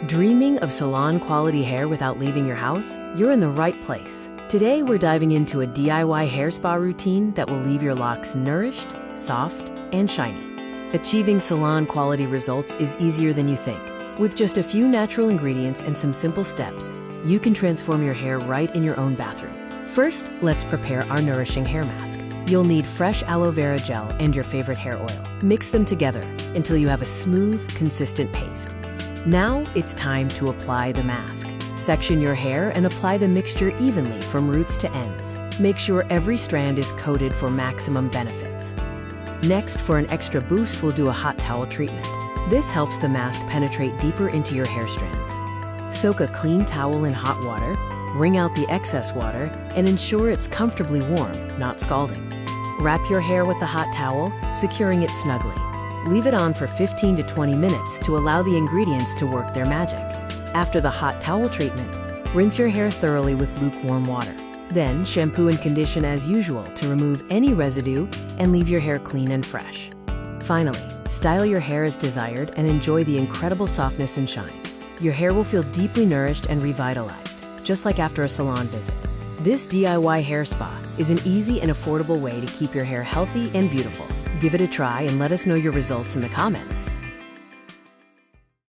Dreaming of salon-quality hair without leaving your house? You're in the right place. Today, we're diving into a DIY hair spa routine that will leave your locks nourished, soft, and shiny. Achieving salon-quality results is easier than you think. With just a few natural ingredients and some simple steps, you can transform your hair right in your own bathroom. First, let's prepare our nourishing hair mask. You'll need fresh aloe vera gel and your favorite hair oil. Mix them together until you have a smooth, consistent paste. Now it's time to apply the mask. Section your hair and apply the mixture evenly from roots to ends. Make sure every strand is coated for maximum benefits. Next, for an extra boost, we'll do a hot towel treatment. This helps the mask penetrate deeper into your hair strands. Soak a clean towel in hot water, wring out the excess water, and ensure it's comfortably warm, not scalding. Wrap your hair with the hot towel, securing it snugly. Leave it on for 15 to 20 minutes to allow the ingredients to work their magic. After the hot towel treatment, rinse your hair thoroughly with lukewarm water. Then, shampoo and condition as usual to remove any residue and leave your hair clean and fresh. Finally, style your hair as desired and enjoy the incredible softness and shine. Your hair will feel deeply nourished and revitalized, just like after a salon visit. This DIY hair spa is an easy and affordable way to keep your hair healthy and beautiful. Give it a try and let us know your results in the comments.